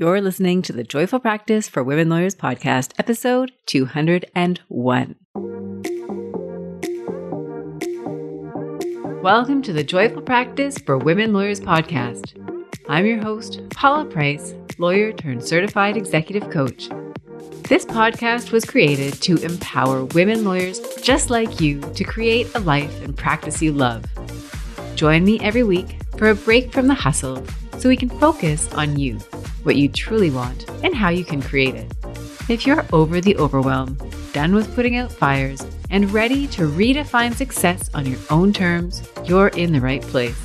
You're listening to the Joyful Practice for Women Lawyers podcast, episode 201. Welcome to the Joyful Practice for Women Lawyers podcast. I'm your host, Paula Price, lawyer turned certified executive coach. This podcast was created to empower women lawyers just like you to create a life and practice you love. Join me every week for a break from the hustle so we can focus on you, what you truly want, and how you can create it. If you're over the overwhelm, done with putting out fires, and ready to redefine success on your own terms, you're in the right place.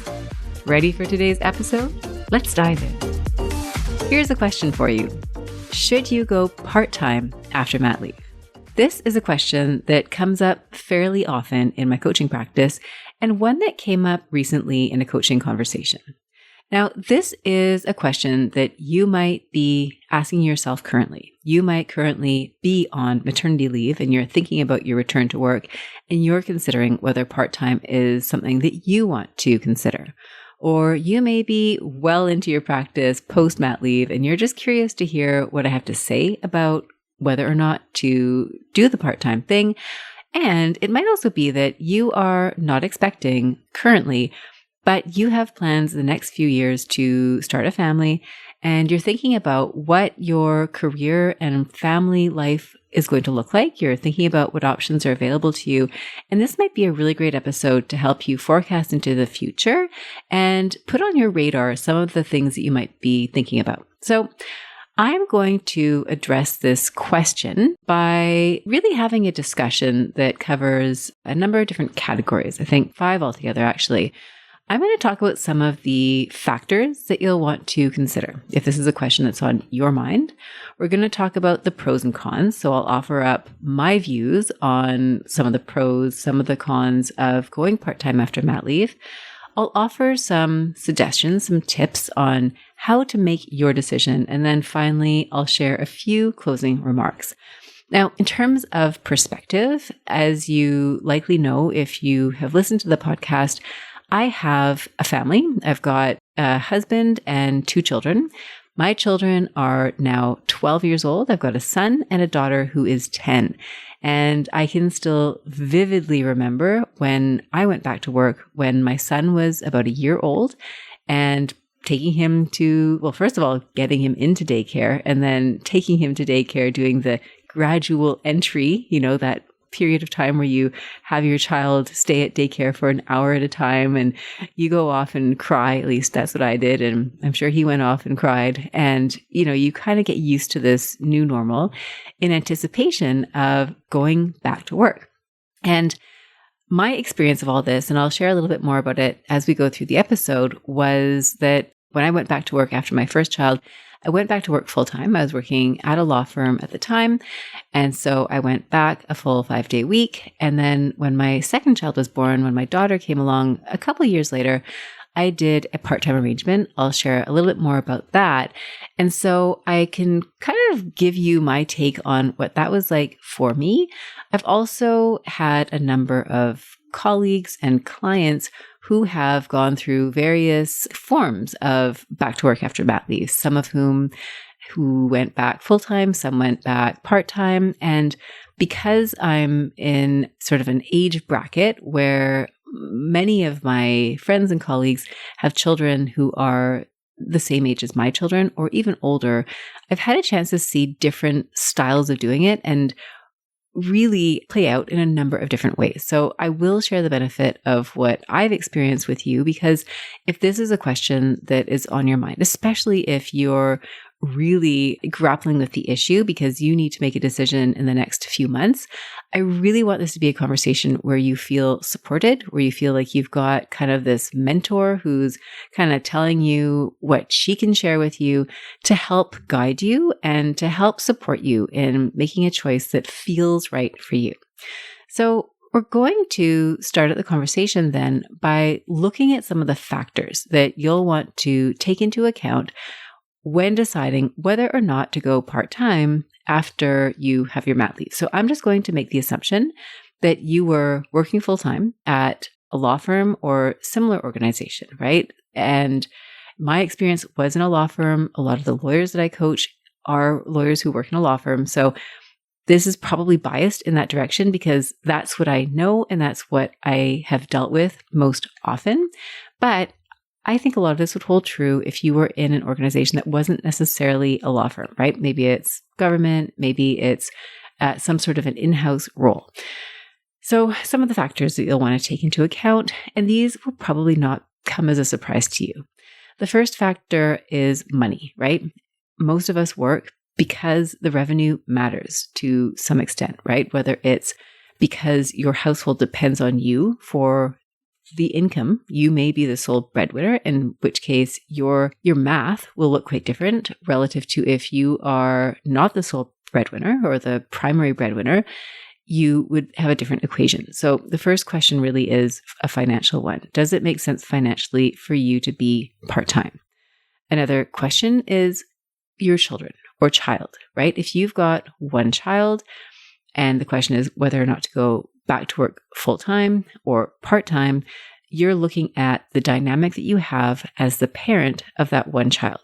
Ready for today's episode? Let's dive in. Here's a question for you. Should you go part-time after mat leave? This is a question that comes up fairly often in my coaching practice, and one that came up recently in a coaching conversation. Now, this is a question that you might be asking yourself currently. You might currently be on maternity leave and you're thinking about your return to work and you're considering whether part-time is something that you want to consider. Or you may be well into your practice post-mat leave and you're just curious to hear what I have to say about whether or not to do the part-time thing. And it might also be that you are not expecting currently, but you have plans the next few years to start a family and you're thinking about what your career and family life is going to look like. You're thinking about what options are available to you. And this might be a really great episode to help you forecast into the future and put on your radar some of the things that you might be thinking about. So I'm going to address this question by really having a discussion that covers a number of different categories. I think 5 altogether, actually. I'm going to talk about some of the factors that you'll want to consider if this is a question that's on your mind. We're going to talk about the pros and cons. So I'll offer up my views on some of the pros, some of the cons of going part-time after mat leave. I'll offer some suggestions, some tips on how to make your decision. And then finally, I'll share a few closing remarks. Now, in terms of perspective, as you likely know if you have listened to the podcast, I have a family. I've got a husband and 2 children. My children are now 12 years old. I've got a son and a daughter who is 10. And I can still vividly remember when I went back to work when my son was about a year old and taking him to, well, first of all, getting him into daycare and then taking him to daycare, doing the gradual entry, that period of time where you have your child stay at daycare for an hour at a time and you go off and cry. At least that's what I did. And I'm sure he went off and cried. And, you kind of get used to this new normal in anticipation of going back to work. And my experience of all this, and I'll share a little bit more about it as we go through the episode, was that when I went back to work after my first child, I went back to work full time. I was working at a law firm at the time. And so I went back a full 5-day week. And then when my second child was born, when my daughter came along a couple years later, I did a part-time arrangement. I'll share a little bit more about that. And so I can kind of give you my take on what that was like for me. I've also had a number of colleagues and clients who have gone through various forms of back to work after mat leave, some of who went back full-time, some went back part-time. And because I'm in sort of an age bracket where many of my friends and colleagues have children who are the same age as my children or even older, I've had a chance to see different styles of doing it and really play out in a number of different ways. So I will share the benefit of what I've experienced with you, because if this is a question that is on your mind, especially if you're really grappling with the issue because you need to make a decision in the next few months, I really want this to be a conversation where you feel supported, where you feel like you've got kind of this mentor who's kind of telling you what she can share with you to help guide you and to help support you in making a choice that feels right for you. So we're going to start at the conversation then by looking at some of the factors that you'll want to take into account when deciding whether or not to go part-time after you have your mat leave. So I'm just going to make the assumption that you were working full-time at a law firm or similar organization, right? And My experience was in a law firm. A lot of the lawyers that I coach are lawyers who work in a law firm. So this is probably biased in that direction because that's what I know and that's what I have dealt with most often. But I think a lot of this would hold true if you were in an organization that wasn't necessarily a law firm, right? Maybe it's government, maybe it's some sort of an in-house role. So some of the factors that you'll want to take into account, and these will probably not come as a surprise to you. The first factor is money, right? Most of us work because the revenue matters to some extent, right? Whether it's because your household depends on you for the income, you may be the sole breadwinner, in which case your math will look quite different relative to if you are not the sole breadwinner or the primary breadwinner, you would have a different equation. So the first question really is a financial one. Does it make sense financially for you to be part-time? Another question is your children or child, right? If you've got one child and the question is whether or not to go back to work full-time or part-time, you're looking at the dynamic that you have as the parent of that one child.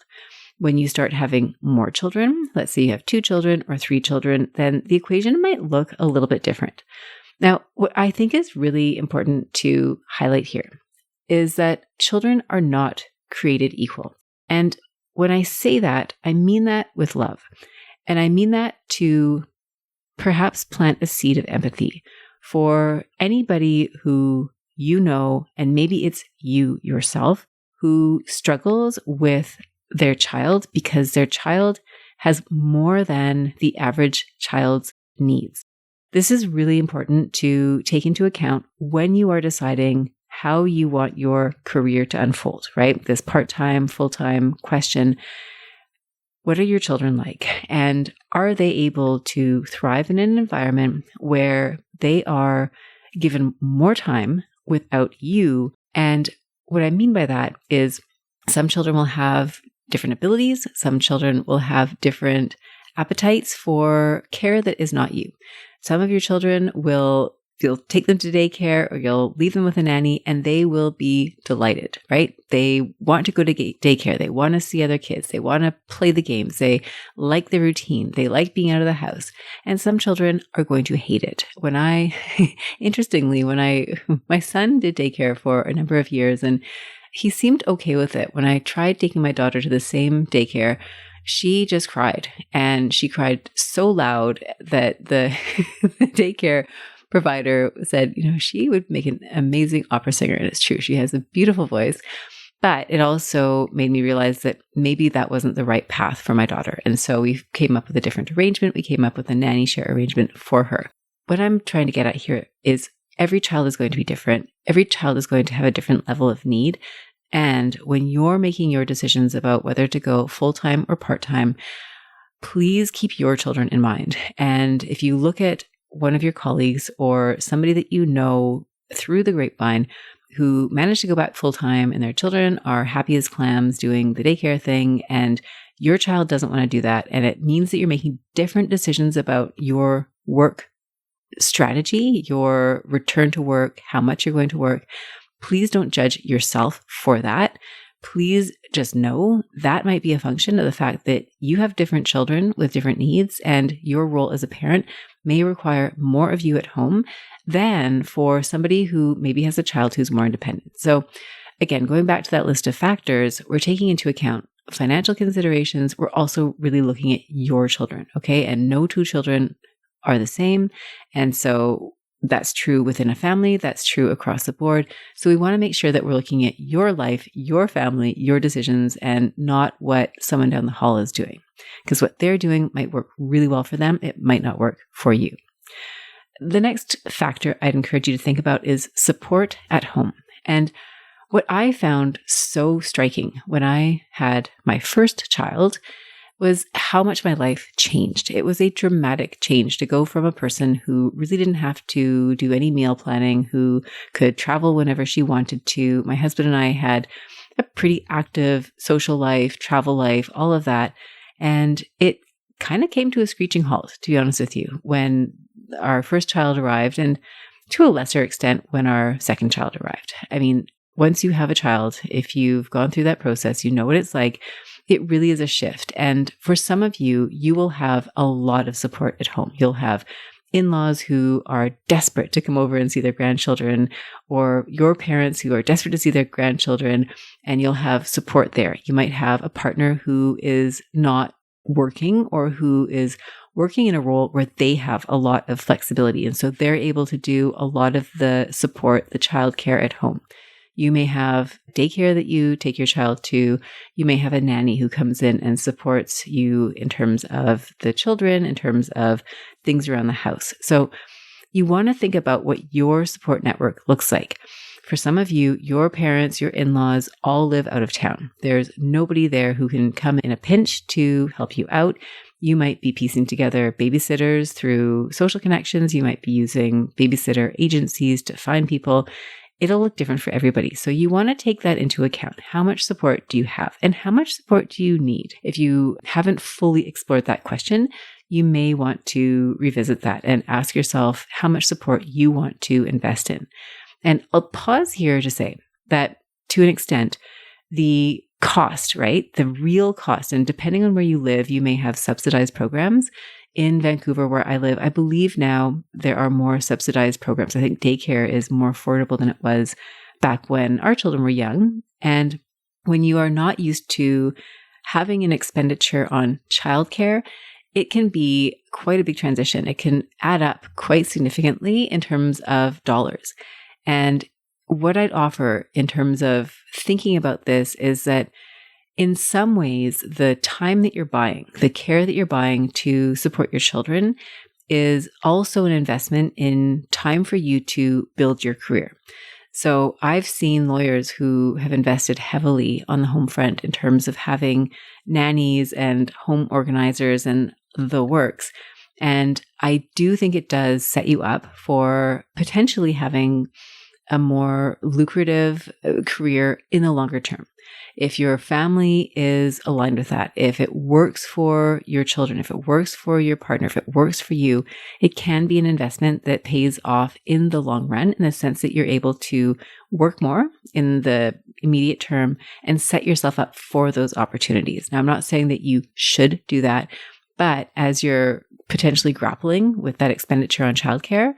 When you start having more children, let's say you have 2 children or 3 children, then the equation might look a little bit different. Now, what I think is really important to highlight here is that children are not created equal. And when I say that, I mean that with love. And I mean that to perhaps plant a seed of empathy for anybody who you know, and maybe it's you yourself, who struggles with their child because their child has more than the average child's needs. This is really important to take into account when you are deciding how you want your career to unfold, right? This part-time, full-time question. What are your children like? And are they able to thrive in an environment where they are given more time without you? And what I mean by that is some children will have different abilities. Some children will have different appetites for care that is not you. Some of your children you'll take them to daycare or you'll leave them with a nanny and they will be delighted, right? They want to go to daycare. They want to see other kids. They want to play the games. They like the routine. They like being out of the house. And some children are going to hate it. Interestingly, my son did daycare for a number of years and he seemed okay with it. When I tried taking my daughter to the same daycare, she just cried. And she cried so loud that the daycare provider said, she would make an amazing opera singer. And it's true. She has a beautiful voice. But it also made me realize that maybe that wasn't the right path for my daughter. And so we came up with a different arrangement. We came up with a nanny share arrangement for her. What I'm trying to get at here is every child is going to be different. Every child is going to have a different level of need. And when you're making your decisions about whether to go full-time or part-time, please keep your children in mind. And if you look at one of your colleagues or somebody that you know through the grapevine who managed to go back full-time and their children are happy as clams doing the daycare thing, and your child doesn't want to do that, and it means that you're making different decisions about your work strategy, your return to work, how much you're going to work, please don't judge yourself for that. Please just know that might be a function of the fact that you have different children with different needs, and your role as a parent may require more of you at home than for somebody who maybe has a child who's more independent. So again, going back to that list of factors, we're taking into account financial considerations. We're also really looking at your children, okay? And no 2 children are the same. And so that's true within a family. That's true across the board. So we want to make sure that we're looking at your life, your family, your decisions, and not what someone down the hall is doing. Because what they're doing might work really well for them. It might not work for you. The next factor I'd encourage you to think about is support at home. And what I found so striking when I had my first child was how much my life changed. It was a dramatic change to go from a person who really didn't have to do any meal planning, who could travel whenever she wanted to. My husband and I had a pretty active social life, travel life, all of that. And it kind of came to a screeching halt, to be honest with you, when our first child arrived, and to a lesser extent when our second child arrived. I mean, once you have a child, if you've gone through that process, you know what it's like. It really is a shift. And for some of you, you will have a lot of support at home. You'll have in-laws who are desperate to come over and see their grandchildren, or your parents who are desperate to see their grandchildren, and you'll have support there. You might have a partner who is not working or who is working in a role where they have a lot of flexibility. And so they're able to do a lot of the support, the childcare at home. You may have daycare that you take your child to. You may have a nanny who comes in and supports you in terms of the children, in terms of things around the house. So you want to think about what your support network looks like. For some of you, your parents, your in-laws all live out of town. There's nobody there who can come in a pinch to help you out. You might be piecing together babysitters through social connections. You might be using babysitter agencies to find people. It'll look different for everybody. So you want to take that into account. How much support do you have? And how much support do you need? If you haven't fully explored that question, you may want to revisit that and ask yourself how much support you want to invest in. And I'll pause here to say that to an extent, the cost, right? The real cost, and depending on where you live, you may have subsidized programs. In Vancouver, where I live, I believe now there are more subsidized programs. I think daycare is more affordable than it was back when our children were young. And when you are not used to having an expenditure on childcare, it can be quite a big transition. It can add up quite significantly in terms of dollars. And what I'd offer in terms of thinking about this is that in some ways, the time that you're buying, the care that you're buying to support your children is also an investment in time for you to build your career. So I've seen lawyers who have invested heavily on the home front in terms of having nannies and home organizers and the works. And I do think it does set you up for potentially having a more lucrative career in the longer term. If your family is aligned with that, if it works for your children, if it works for your partner, if it works for you, it can be an investment that pays off in the long run in the sense that you're able to work more in the immediate term and set yourself up for those opportunities. Now, I'm not saying that you should do that, but as you're potentially grappling with that expenditure on childcare,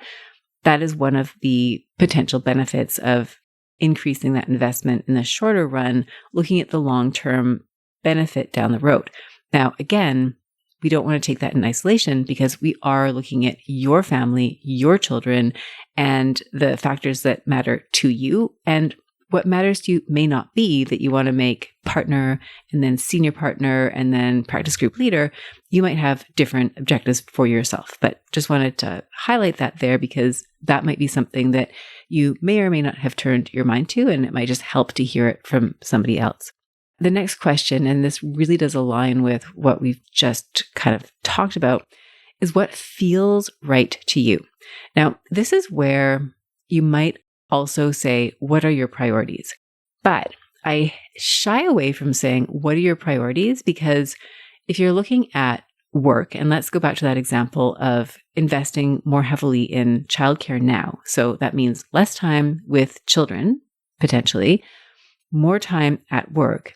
that is one of the potential benefits of increasing that investment in the shorter run, looking at the long-term benefit down the road. Now, again, we don't want to take that in isolation because we are looking at your family, your children, and the factors that matter to you. And what matters to you may not be that you want to make partner and then senior partner and then practice group leader. You might have different objectives for yourself, but just wanted to highlight that there because that might be something that you may or may not have turned your mind to, and it might just help to hear it from somebody else. The next question, and this really does align with what we've just kind of talked about, is what feels right to you. Now, this is where you might also say, what are your priorities? But I shy away from saying, what are your priorities? Because if you're looking at work, and let's go back to that example of investing more heavily in childcare now. So that means less time with children, potentially, more time at work,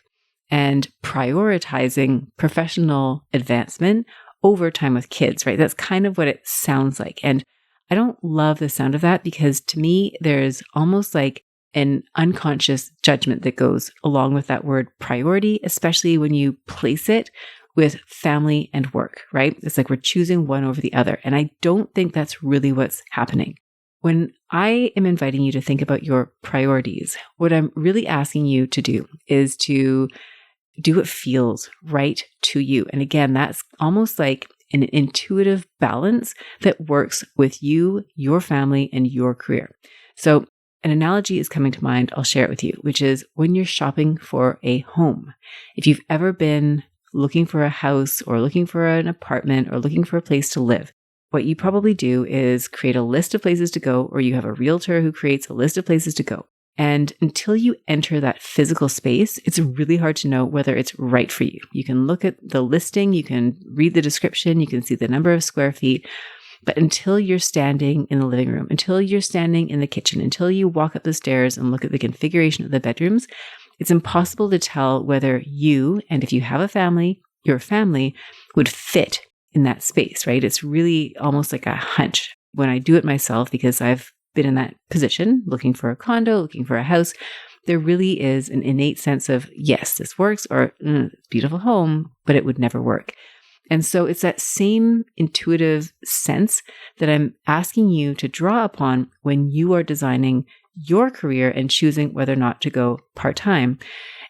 and prioritizing professional advancement over time with kids, right? That's kind of what it sounds like. And I don't love the sound of that because to me, there's almost like an unconscious judgment that goes along with that word priority, especially when you place it with family and work, right? It's like we're choosing one over the other. And I don't think that's really what's happening. When I am inviting you to think about your priorities, what I'm really asking you to do is to do what feels right to you. And again, that's almost like an intuitive balance that works with you, your family, and your career. So an analogy is coming to mind. I'll share it with you, which is when you're shopping for a home. If you've ever been looking for a house or looking for an apartment or looking for a place to live, what you probably do is create a list of places to go, or you have a realtor who creates a list of places to go. And until you enter that physical space, it's really hard to know whether it's right for you. You can look at the listing, you can read the description, you can see the number of square feet, But until you're standing in the living room, until you're standing in the kitchen, until you walk up the stairs and look at the configuration of the bedrooms, it's impossible to tell whether you, and if you have a family, your family would fit in that space, right? It's really almost like a hunch. When I do it myself, because I've been in that position, looking for a condo, looking for a house, there really is an innate sense of, yes, this works, or it's a beautiful home, but it would never work. And so it's that same intuitive sense that I'm asking you to draw upon when you are designing your career and choosing whether or not to go part-time.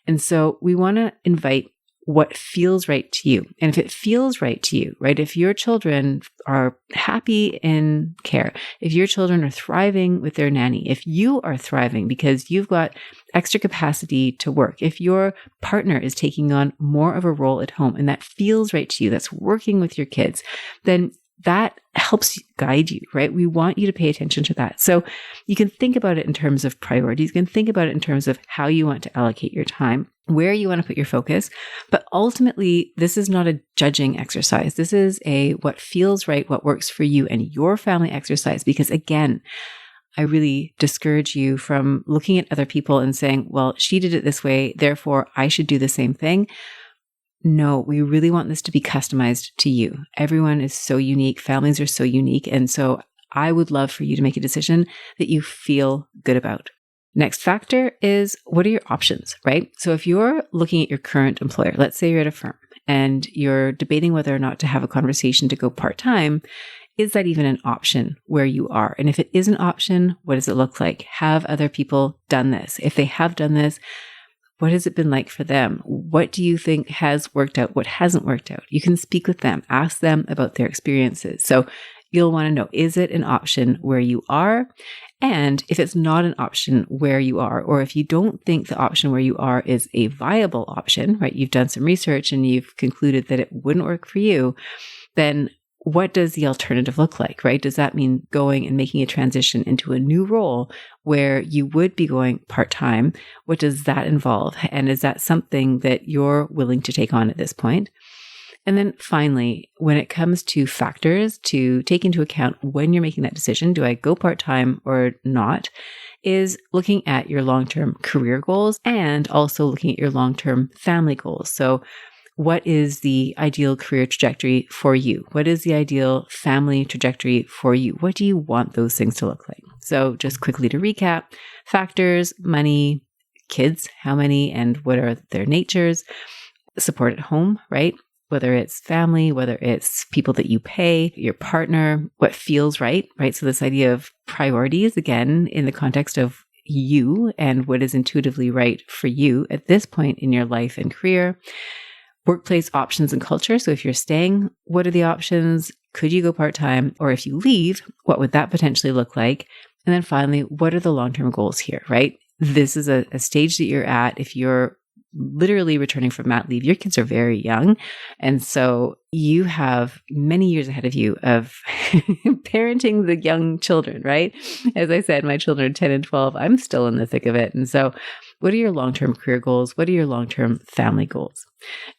And so we want to invite what feels right to you. And if it feels right to you, right? If your children are happy in care, if your children are thriving with their nanny, if you are thriving because you've got extra capacity to work, if your partner is taking on more of a role at home and that feels right to you, that's working with your kids, then that helps guide you, right? We want you to pay attention to that. So you can think about it in terms of priorities. You can think about it in terms of how you want to allocate your time, where you want to put your focus. But ultimately, this is not a judging exercise. This is a what feels right, what works for you and your family exercise. Because again, I really discourage you from looking at other people and saying, well, she did it this way, therefore I should do the same thing. No, we really want this to be customized to you. Everyone is so unique. Families are so unique. And so I would love for you to make a decision that you feel good about. Next factor is, what are your options, right? So if you're looking at your current employer, let's say you're at a firm and you're debating whether or not to have a conversation to go part-time, is that even an option where you are? And if it is an option, what does it look like? Have other people done this? If they have done this, what has it been like for them? What do you think has worked out? What hasn't worked out? You can speak with them, ask them about their experiences. So you'll want to know, is it an option where you are? And if it's not an option where you are, or if you don't think the option where you are is a viable option, right? You've done some research and you've concluded that it wouldn't work for you, then what does the alternative look like, right? Does that mean going and making a transition into a new role where you would be going part-time? What does that involve? And is that something that you're willing to take on at this point? And then finally, when it comes to factors to take into account when you're making that decision, do I go part-time or not, is looking at your long-term career goals and also looking at your long-term family goals. So what is the ideal career trajectory for you? What is the ideal family trajectory for you? What do you want those things to look like? So just quickly to recap, factors, money, kids, how many and what are their natures, support at home, right? Whether it's family, whether it's people that you pay, your partner, what feels right, right? So this idea of priorities, again, in the context of you and what is intuitively right for you at this point in your life and career. Workplace options and culture. So if you're staying, what are the options? Could you go part-time? Or if you leave, what would that potentially look like? And then finally, what are the long-term goals here, right? This is a stage that you're at. If you're literally returning from mat leave, your kids are very young. And so you have many years ahead of you of parenting the young children, right? As I said, my children are 10 and 12. I'm still in the thick of it. And so what are your long-term career goals? What are your long-term family goals?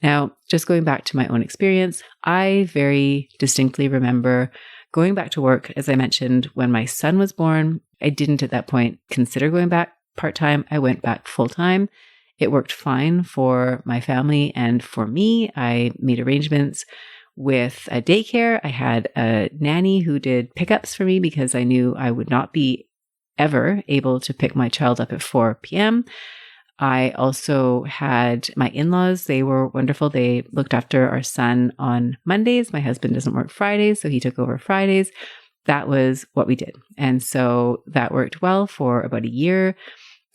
Now, just going back to my own experience, I very distinctly remember going back to work, as I mentioned, when my son was born. I didn't at that point consider going back part-time. I went back full-time. It worked fine for my family and for me. I made arrangements with a daycare. I had a nanny who did pickups for me because I knew I would not be ever able to pick my child up at 4 p.m. I also had my in-laws. They were wonderful. They looked after our son on Mondays. My husband doesn't work Fridays, so he took over Fridays. That was what we did. And so that worked well for about a year.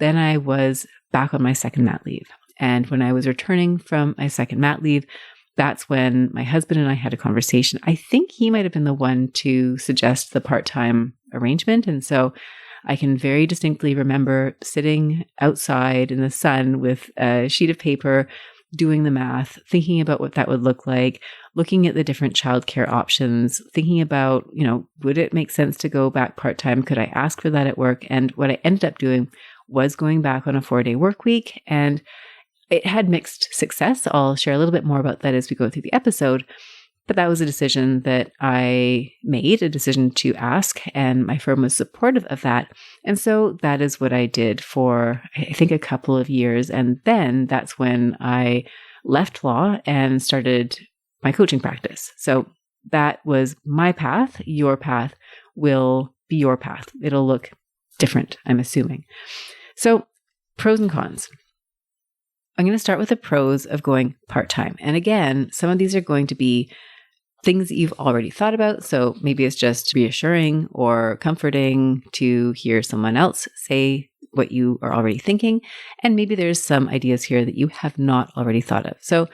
Then I was back on my second mat leave. And when I was returning from my second mat leave, that's when my husband and I had a conversation. I think he might have been the one to suggest the part-time arrangement. And so I can very distinctly remember sitting outside in the sun with a sheet of paper, doing the math, thinking about what that would look like, looking at the different childcare options, thinking about, would it make sense to go back part-time? Could I ask for that at work? And what I ended up doing was going back on a 4-day work week, and it had mixed success. I'll share a little bit more about that as we go through the episode. But that was a decision that I made, a decision to ask, and my firm was supportive of that. And so that is what I did for, I think, a couple of years. And then that's when I left law and started my coaching practice. So that was my path. Your path will be your path. It'll look different, I'm assuming. So pros and cons. I'm going to start with the pros of going part-time. And again, some of these are going to be things that you've already thought about. So maybe it's just reassuring or comforting to hear someone else say what you are already thinking. And maybe there's some ideas here that you have not already thought of. So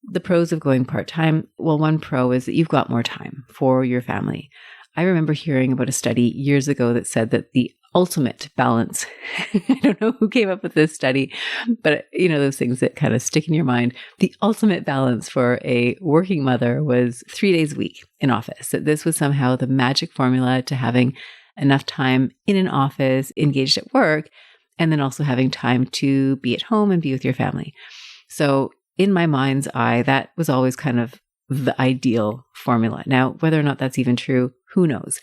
the pros of going part-time, well, one pro is that you've got more time for your family. I remember hearing about a study years ago that said that the ultimate balance, I don't know who came up with this study, but those things that kind of stick in your mind, the ultimate balance for a working mother was 3 days a week in office. That this was somehow the magic formula to having enough time in an office, engaged at work, and then also having time to be at home and be with your family. So in my mind's eye, that was always kind of the ideal formula. Now, whether or not that's even true, who knows?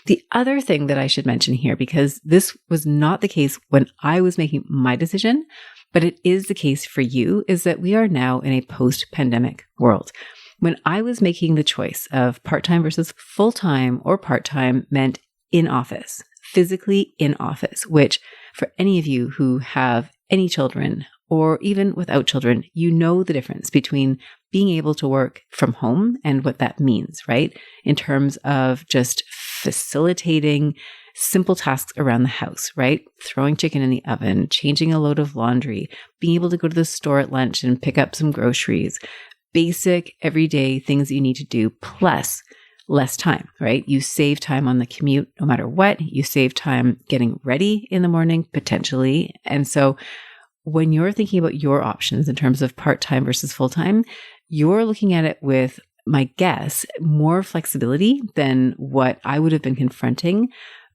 The other thing that I should mention here, because this was not the case when I was making my decision, but it is the case for you, is that we are now in a post-pandemic world. When I was making the choice of part-time versus full-time or part-time meant in office, physically in office, which for any of you who have any children or even without children, you know the difference between being able to work from home and what that means, right? In terms of just facilitating simple tasks around the house, right? Throwing chicken in the oven, changing a load of laundry, being able to go to the store at lunch and pick up some groceries, basic everyday things you need to do, plus less time, right? You save time on the commute no matter what. You save time getting ready in the morning, potentially. And so when you're thinking about your options in terms of part-time versus full-time, you're looking at it with, my guess, more flexibility than what I would have been confronting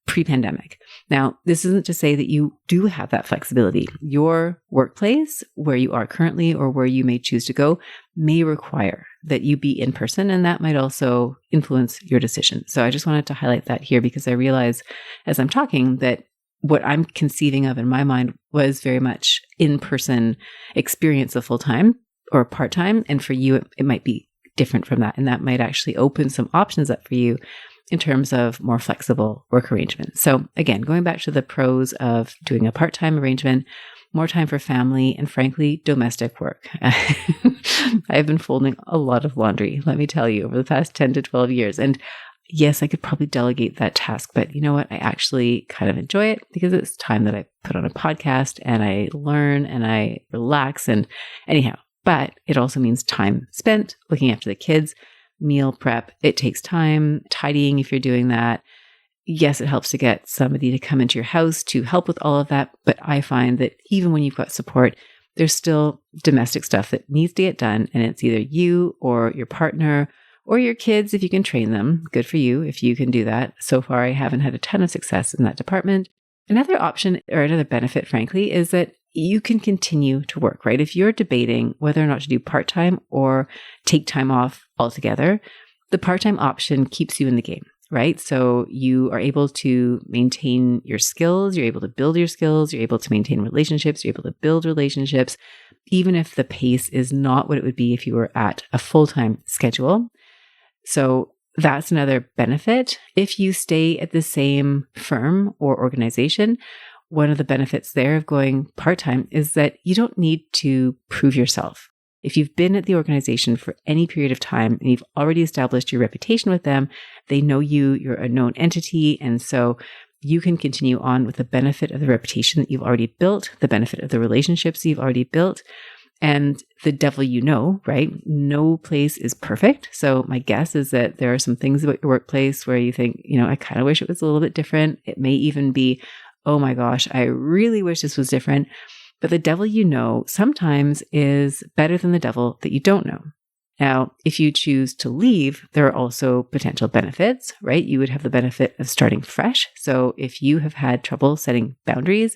pre-pandemic. Now, this isn't to say that you do have that flexibility. Your workplace, where you are currently or where you may choose to go, may require that you be in person, and that might also influence your decision. So I just wanted to highlight that here because I realize as I'm talking that what I'm conceiving of in my mind was very much in-person experience of full-time or part-time. And for you, it might be different from that. And that might actually open some options up for you in terms of more flexible work arrangements. So again, going back to the pros of doing a part-time arrangement, more time for family, and frankly, domestic work. I've been folding a lot of laundry, let me tell you, over the past 10 to 12 years. And yes, I could probably delegate that task, but you know what? I actually kind of enjoy it because it's time that I put on a podcast and I learn and I relax. And anyhow, but it also means time spent looking after the kids, meal prep. It takes time, tidying if you're doing that. Yes, it helps to get somebody to come into your house to help with all of that. But I find that even when you've got support, there's still domestic stuff that needs to get done. And it's either you or your partner or your kids, if you can train them. Good for you if you can do that. So far, I haven't had a ton of success in that department. Another option or another benefit, frankly, is that you can continue to work, right? If you're debating whether or not to do part-time or take time off altogether, the part-time option keeps you in the game, right? So you are able to maintain your skills, you're able to build your skills, you're able to maintain relationships, you're able to build relationships, even if the pace is not what it would be if you were at a full-time schedule. So that's another benefit. If you stay at the same firm or organization, one of the benefits there of going part-time is that you don't need to prove yourself. If you've been at the organization for any period of time and you've already established your reputation with them, they know you, you're a known entity. And so you can continue on with the benefit of the reputation that you've already built, the benefit of the relationships you've already built. And the devil you know, right? No place is perfect. So my guess is that there are some things about your workplace where you think, I kind of wish it was a little bit different. It may even be, oh my gosh, I really wish this was different. But the devil you know sometimes is better than the devil that you don't know. Now, if you choose to leave, there are also potential benefits, right? You would have the benefit of starting fresh. So if you have had trouble setting boundaries,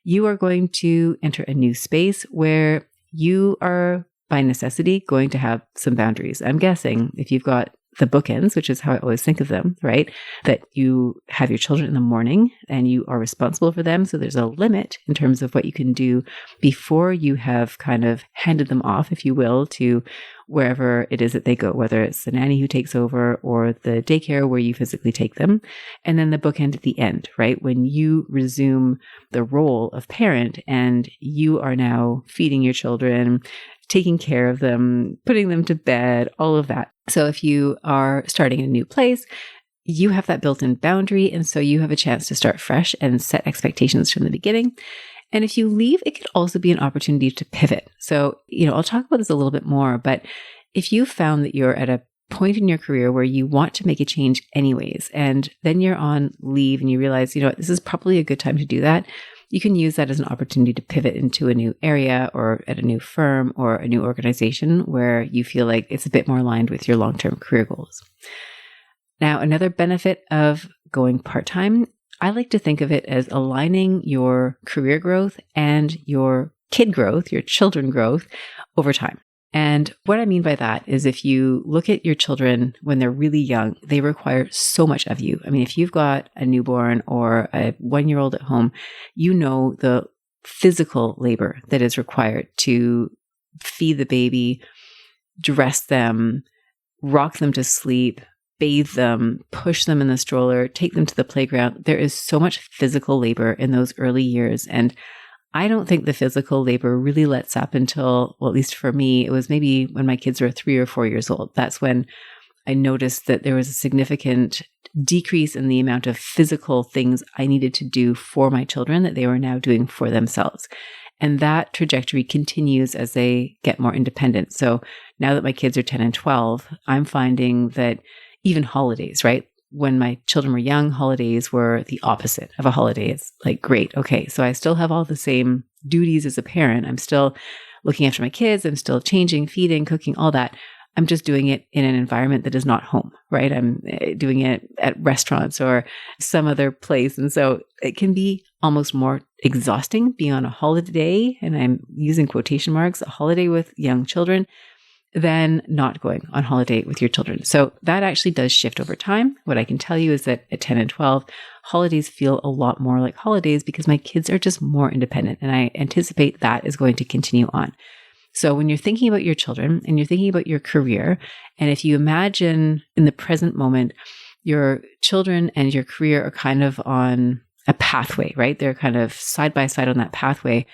you are going to enter a new space where you are by necessity going to have some boundaries. I'm guessing if you've got the bookends, which is how I always think of them, right? That you have your children in the morning and you are responsible for them. So there's a limit in terms of what you can do before you have kind of handed them off, if you will, to wherever it is that they go, whether it's the nanny who takes over or the daycare where you physically take them. And then the bookend at the end, right? When you resume the role of parent and you are now feeding your children, taking care of them, putting them to bed, all of that. So if you are starting in a new place, you have that built-in boundary. And so you have a chance to start fresh and set expectations from the beginning. And if you leave, it could also be an opportunity to pivot. So, I'll talk about this a little bit more, but if you found that you're at a point in your career where you want to make a change anyways, and then you're on leave and you realize, this is probably a good time to do that, you can use that as an opportunity to pivot into a new area or at a new firm or a new organization where you feel like it's a bit more aligned with your long-term career goals. Now, another benefit of going part-time, I like to think of it as aligning your career growth and your kid growth, your children growth over time. And what I mean by that is if you look at your children when they're really young, they require so much of you. I mean, if you've got a newborn or a 1-year-old at home, you know the physical labor that is required to feed the baby, dress them, rock them to sleep, bathe them, push them in the stroller, take them to the playground. There is so much physical labor in those early years. And I don't think the physical labor really lets up until, well, at least for me, it was maybe when my kids were 3 or 4 years old. That's when I noticed that there was a significant decrease in the amount of physical things I needed to do for my children that they were now doing for themselves. And that trajectory continues as they get more independent. So now that my kids are 10 and 12, I'm finding that even holidays, right? When my children were young, holidays were the opposite of a holiday. It's like, great. Okay. So I still have all the same duties as a parent. I'm still looking after my kids. I'm still changing, feeding, cooking, all that. I'm just doing it in an environment that is not home, right? I'm doing it at restaurants or some other place. And so it can be almost more exhausting being on a holiday, and I'm using quotation marks, a holiday with young children, than not going on holiday with your children. So that actually does shift over time. What I can tell you is that at 10 and 12, holidays feel a lot more like holidays because my kids are just more independent. And I anticipate that is going to continue on. So when you're thinking about your children and you're thinking about your career, and if you imagine in the present moment, your children and your career are kind of on a pathway, right? They're kind of side by side on that pathway.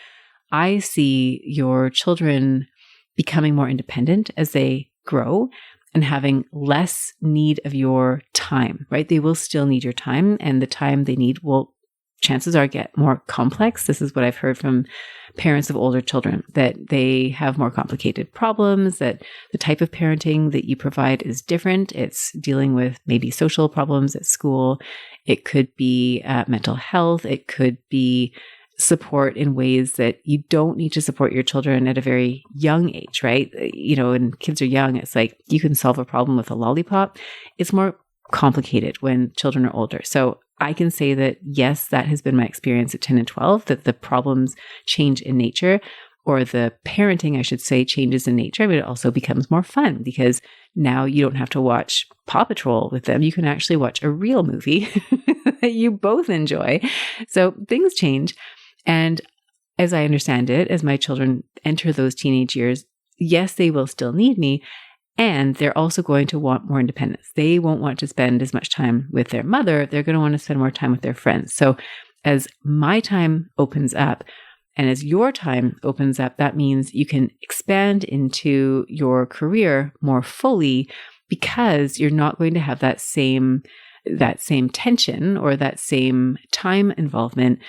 I see your children becoming more independent as they grow and having less need of your time, right? They will still need your time, and the time they need will, chances are, get more complex. This is what I've heard from parents of older children, that they have more complicated problems, that the type of parenting that you provide is different. It's dealing with maybe social problems at school. It could be mental health. It could be support in ways that you don't need to support your children at a very young age, right? When kids are young, it's like you can solve a problem with a lollipop. It's more complicated when children are older. So I can say that, yes, that has been my experience at 10 and 12, that the problems change in nature, or the parenting, I should say, changes in nature, but it also becomes more fun because now you don't have to watch Paw Patrol with them. You can actually watch a real movie that you both enjoy. So things change. And as I understand it, as my children enter those teenage years, yes, they will still need me. And they're also going to want more independence. They won't want to spend as much time with their mother. They're going to want to spend more time with their friends. So as my time opens up and as your time opens up, that means you can expand into your career more fully because you're not going to have that same tension or that same time involvement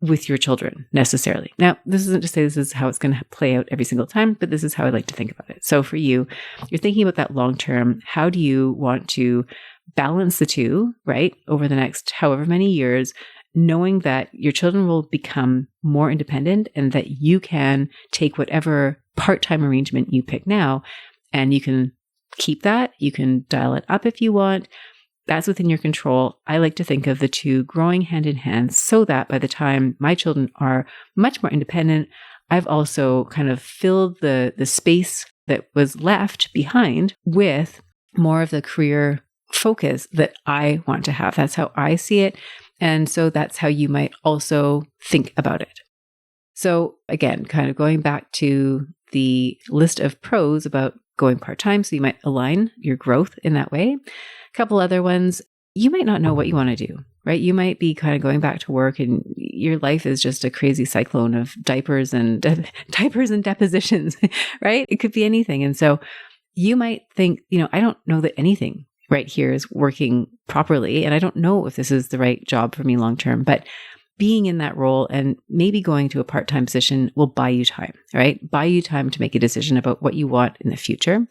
with your children necessarily. Now, this isn't to say this is how it's going to play out every single time, but this is how I like to think about it. So for you, you're thinking about that long term. How do you want to balance the two, right? Over the next however many years, knowing that your children will become more independent and that you can take whatever part-time arrangement you pick now and you can keep that. You can dial it up if you want. That's within your control. I like to think of the two growing hand in hand so that by the time my children are much more independent, I've also kind of filled the space that was left behind with more of the career focus that I want to have. That's how I see it. And so that's how you might also think about it. So again, kind of going back to the list of pros about going part-time. So you might align your growth in that way. A couple other ones, you might not know what you want to do, right? You might be kind of going back to work and your life is just a crazy cyclone of diapers and depositions, right? It could be anything. And so you might think, I don't know that anything right here is working properly. And I don't know if this is the right job for me long-term, but being in that role and maybe going to a part-time position will buy you time, right? Buy you time to make a decision about what you want in the future.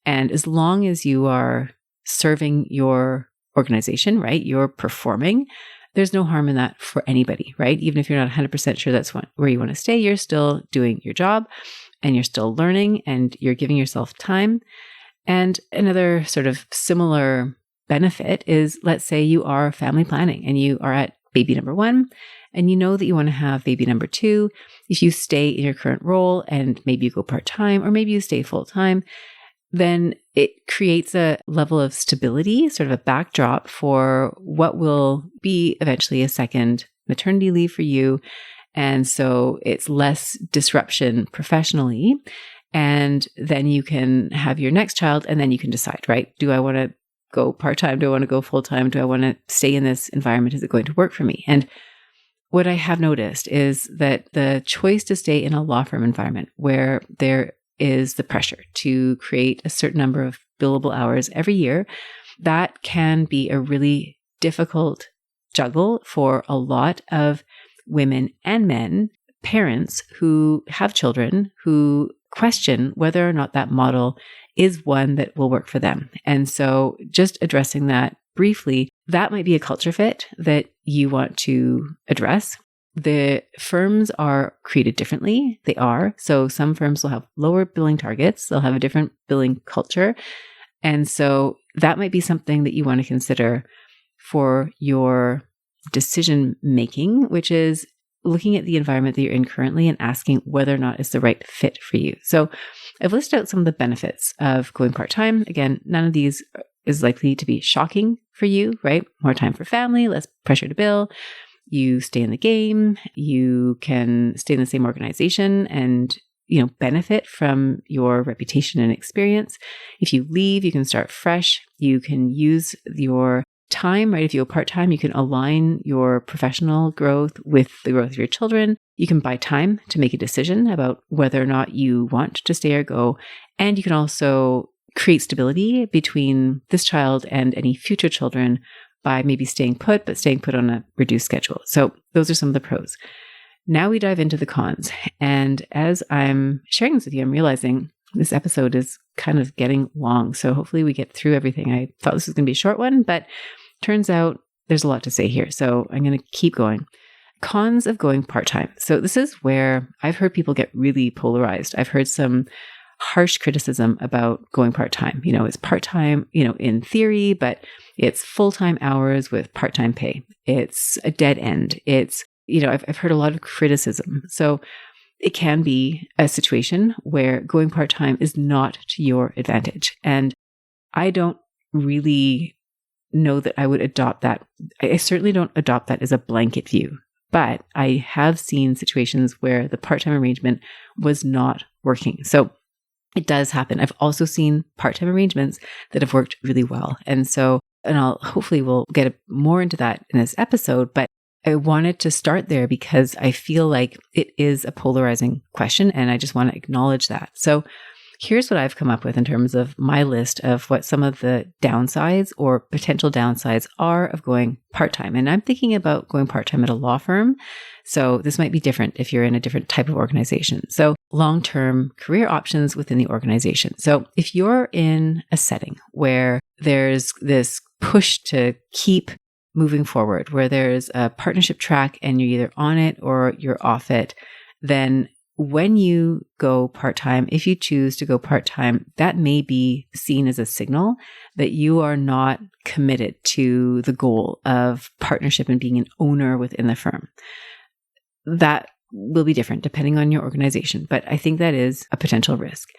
And as long as you are serving your organization, right? You're performing, there's no harm in that for anybody, right? Even if you're not 100% sure that's where you want to stay, you're still doing your job and you're still learning and you're giving yourself time. And another sort of similar benefit is, let's say you are family planning and you are at baby number 1, and you know that you want to have baby number 2. If you stay in your current role and maybe you go part-time or maybe you stay full-time, then it creates a level of stability, sort of a backdrop for what will be eventually a second maternity leave for you. And so it's less disruption professionally. And then you can have your next child and then you can decide, right? Do I want to go part-time? Do I want to go full-time? Do I want to stay in this environment? Is it going to work for me? And what I have noticed is that the choice to stay in a law firm environment where there is the pressure to create a certain number of billable hours every year, that can be a really difficult juggle for a lot of women and men, parents who have children who question whether or not that model is one that will work for them. And so just addressing that briefly, that might be a culture fit that you want to address. The firms are created differently. They are. So some firms will have lower billing targets. They'll have a different billing culture. And so that might be something that you want to consider for your decision making, which is looking at the environment that you're in currently and asking whether or not it's the right fit for you. So I've listed out some of the benefits of going part-time. Again, none of these is likely to be shocking for you, right? More time for family, less pressure to bill. You stay in the game. You can stay in the same organization and, benefit from your reputation and experience. If you leave, you can start fresh. You can use your time, right? If you go part-time, you can align your professional growth with the growth of your children. You can buy time to make a decision about whether or not you want to stay or go. And you can also create stability between this child and any future children by maybe staying put, but staying put on a reduced schedule. So those are some of the pros. Now we dive into the cons. And as I'm sharing this with you, I'm realizing this episode is kind of getting long. So hopefully we get through everything. I thought this was going to be a short one, but turns out there's a lot to say here. So I'm going to keep going. Cons of going part-time. So this is where I've heard people get really polarized. I've heard some harsh criticism about going part-time. It's part-time, in theory, but it's full-time hours with part-time pay. It's a dead end. It's, I've heard a lot of criticism. So it can be a situation where going part-time is not to your advantage. And I don't really know that I would adopt that. I certainly don't adopt that as a blanket view, but I have seen situations where the part-time arrangement was not working. So it does happen. I've also seen part-time arrangements that have worked really well. And hopefully we'll get more into that in this episode, but I wanted to start there because I feel like it is a polarizing question and I just want to acknowledge that. So here's what I've come up with in terms of my list of what some of the downsides or potential downsides are of going part-time. And I'm thinking about going part-time at a law firm. So this might be different if you're in a different type of organization. So long-term career options within the organization. So if you're in a setting where there's this push to keep moving forward, where there's a partnership track and you're either on it or you're off it, then when you go part-time, if you choose to go part-time, that may be seen as a signal that you are not committed to the goal of partnership and being an owner within the firm. That will be different depending on your organization, but I think that is a potential risk.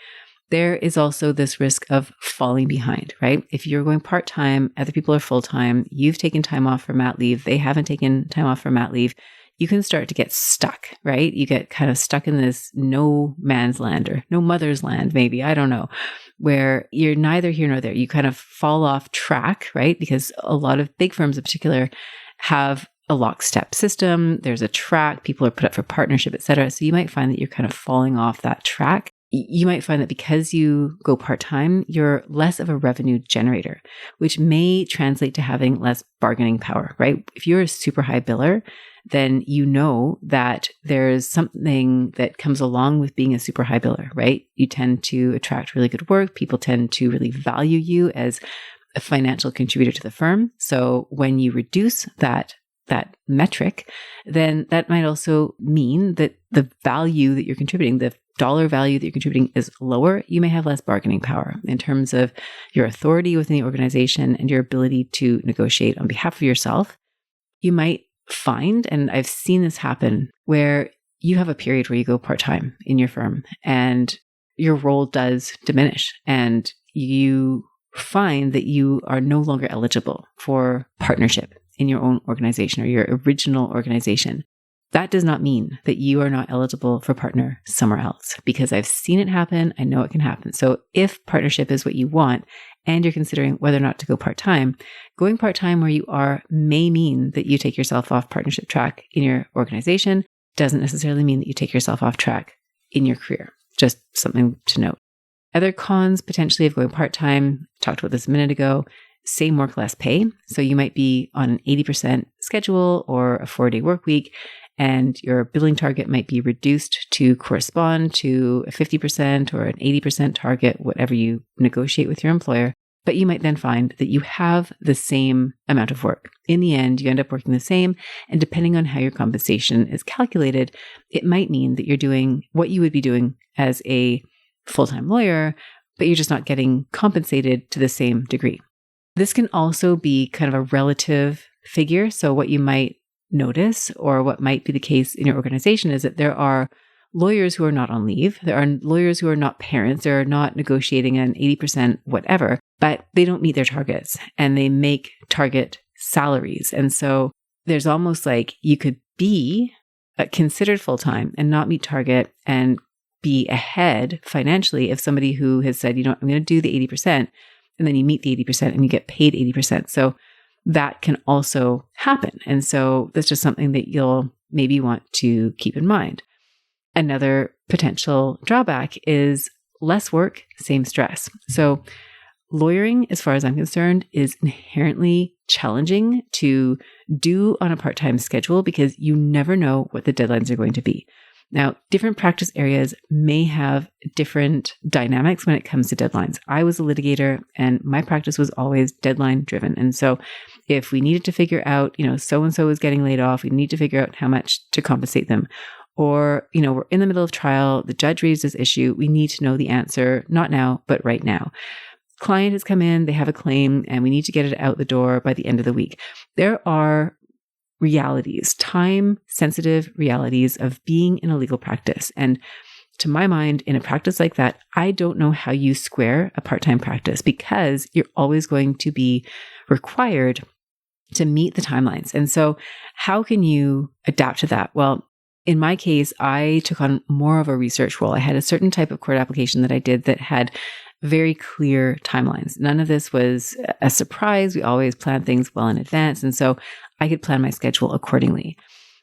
There is also this risk of falling behind, right? If you're going part-time, other people are full-time, you've taken time off for mat leave, they haven't taken time off for mat leave, you can start to get stuck, right? You get kind of stuck in this no man's land or no mother's land, maybe, I don't know, where you're neither here nor there. You kind of fall off track, right? Because a lot of big firms in particular have a lockstep system. There's a track, people are put up for partnership, et cetera. So you might find that you're kind of falling off that track. You might find that because you go part-time, you're less of a revenue generator, which may translate to having less bargaining power, right? If you're a super high biller, then you know that there's something that comes along with being a super high biller, right? You tend to attract really good work. People tend to really value you as a financial contributor to the firm. So when you reduce that metric, then that might also mean that the value that you're contributing, the dollar value that you're contributing is lower. You may have less bargaining power in terms of your authority within the organization and your ability to negotiate on behalf of yourself. You might find, and I've seen this happen, where you have a period where you go part-time in your firm and your role does diminish and you find that you are no longer eligible for partnership in your own organization or your original organization. That does not mean that you are not eligible for partner somewhere else, because I've seen it happen. I know it can happen. So if partnership is what you want and you're considering whether or not to go part-time, going part-time where you are may mean that you take yourself off partnership track in your organization. Doesn't necessarily mean that you take yourself off track in your career. Just something to note. Other cons potentially of going part-time, talked about this a minute ago, same work, less pay. So you might be on an 80% schedule or a 4-day work week, and your billing target might be reduced to correspond to a 50% or an 80% target, whatever you negotiate with your employer. But you might then find that you have the same amount of work. In the end, you end up working the same. And depending on how your compensation is calculated, it might mean that you're doing what you would be doing as a full-time lawyer, but you're just not getting compensated to the same degree. This can also be kind of a relative figure. So what you might notice, or what might be the case in your organization, is that there are lawyers who are not on leave. There are lawyers who are not parents. They're not negotiating an 80% whatever, but they don't meet their targets and they make target salaries. And so there's almost like you could be considered full-time and not meet target and be ahead financially if somebody who has said, I'm going to do the 80%, and then you meet the 80% and you get paid 80%. So that can also happen. And so that's just something that you'll maybe want to keep in mind. Another potential drawback is less work, same stress. So lawyering, as far as I'm concerned, is inherently challenging to do on a part-time schedule because you never know what the deadlines are going to be. Now, different practice areas may have different dynamics when it comes to deadlines. I was a litigator and my practice was always deadline driven. And so if we needed to figure out, so-and-so is getting laid off, we need to figure out how much to compensate them. Or, we're in the middle of trial, the judge raised this issue, we need to know the answer, not now, but right now. Client has come in, they have a claim, and we need to get it out the door by the end of the week. There are realities, time-sensitive realities of being in a legal practice. And to my mind, in a practice like that, I don't know how you square a part-time practice because you're always going to be required to meet the timelines. And so how can you adapt to that? Well, in my case, I took on more of a research role. I had a certain type of court application that I did that had very clear timelines. None of this was a surprise. We always plan things well in advance. And so I could plan my schedule accordingly.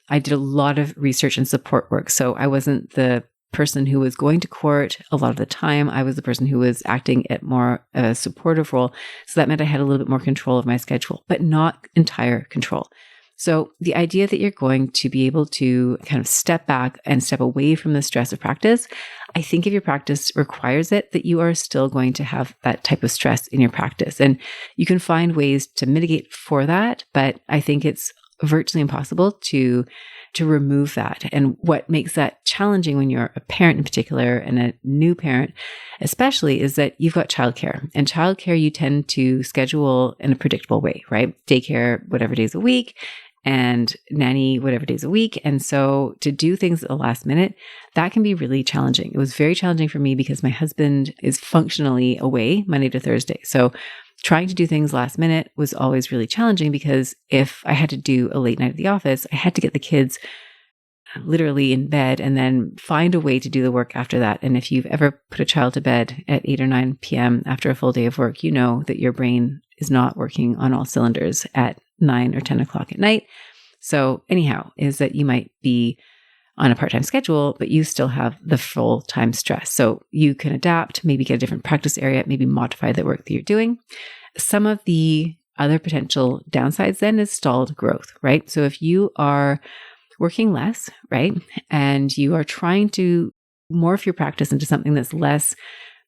I did a lot of research and support work. So I wasn't the person who was going to court a lot of the time. I was the person who was acting at more a supportive role. So that meant I had a little bit more control of my schedule, but not entire control. So the idea that you're going to be able to kind of step back and step away from the stress of practice, I think if your practice requires it, that you are still going to have that type of stress in your practice. And you can find ways to mitigate for that, but I think it's virtually impossible to remove that. And what makes that challenging when you're a parent in particular and a new parent, especially, is that you've got childcare. And childcare you tend to schedule in a predictable way, right? Daycare, whatever days a week. and nanny whatever days a week. And so to do things at the last minute, that can be really challenging. It was very challenging for me because my husband is functionally away Monday to Thursday. So trying to do things last minute was always really challenging because if I had to do a late night at the office, I had to get the kids literally in bed and then find a way to do the work after that. And if you've ever put a child to bed at 8 or 9 p.m. after a full day of work, you know that your brain is not working on all cylinders at 9 or 10 o'clock at night. So anyhow, is that you might be on a part-time schedule, but you still have the full-time stress. So you can adapt, maybe get a different practice area, maybe modify the work that you're doing. Some of the other potential downsides then is stalled growth, right? So if you are working less, right, and you are trying to morph your practice into something that's less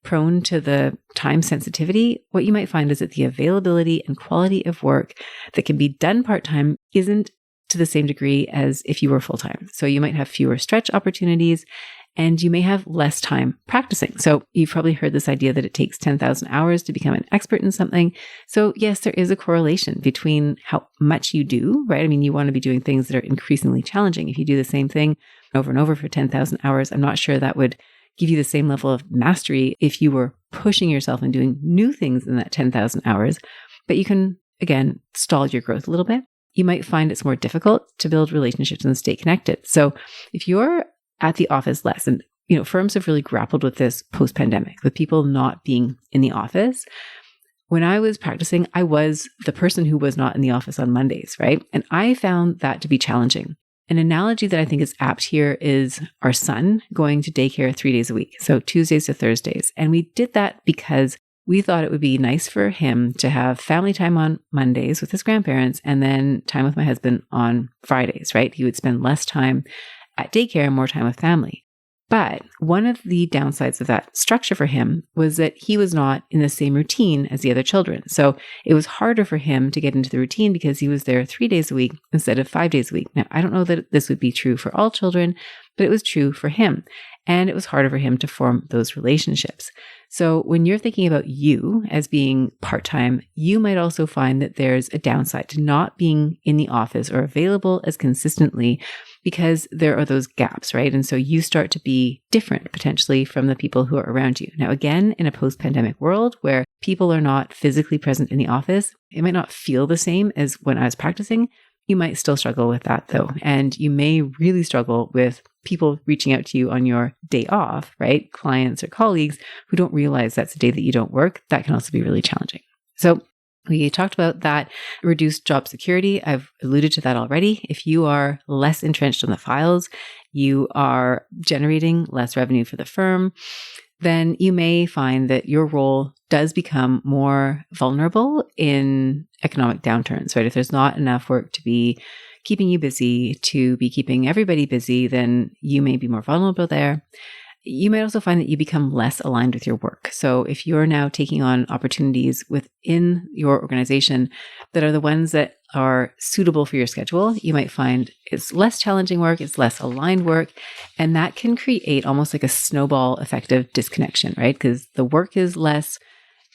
prone to the time sensitivity, what you might find is that the availability and quality of work that can be done part-time isn't to the same degree as if you were full-time. So you might have fewer stretch opportunities and you may have less time practicing. So you've probably heard this idea that it takes 10,000 hours to become an expert in something. So yes, there is a correlation between how much you do, right? I mean, you want to be doing things that are increasingly challenging. If you do the same thing over and over for 10,000 hours, I'm not sure that would give you the same level of mastery if you were pushing yourself and doing new things in that 10,000 hours. But you can, again, stall your growth a little bit. You might find it's more difficult to build relationships and stay connected. So if you're at the office less, and firms have really grappled with this post-pandemic, with people not being in the office. When I was practicing, I was the person who was not in the office on Mondays, right? And I found that to be challenging. An analogy that I think is apt here is our son going to daycare 3 days a week, so Tuesdays to Thursdays. And we did that because we thought it would be nice for him to have family time on Mondays with his grandparents and then time with my husband on Fridays, right? He would spend less time at daycare and more time with family. But one of the downsides of that structure for him was that he was not in the same routine as the other children. So it was harder for him to get into the routine because he was there 3 days a week instead of 5 days a week. Now, I don't know that this would be true for all children, but it was true for him. And it was harder for him to form those relationships. So when you're thinking about you as being part-time, you might also find that there's a downside to not being in the office or available as consistently because there are those gaps, right? And so you start to be different potentially from the people who are around you. Now, again, in a post-pandemic world where people are not physically present in the office, it might not feel the same as when I was practicing. You might still struggle with that though. And you may really struggle with people reaching out to you on your day off, right? Clients or colleagues who don't realize that's a day that you don't work. That can also be really challenging. So we talked about that reduced job security. I've alluded to that already. If you are less entrenched on the files, you are generating less revenue for the firm, then you may find that your role does become more vulnerable in economic downturns, right? If there's not enough work to be keeping you busy, to be keeping everybody busy, then you may be more vulnerable there. You might also find that you become less aligned with your work. So if you're now taking on opportunities within your organization that are the ones that are suitable for your schedule, you might find it's less challenging work, it's less aligned work, and that can create almost like a snowball effect of disconnection, right? Because the work is less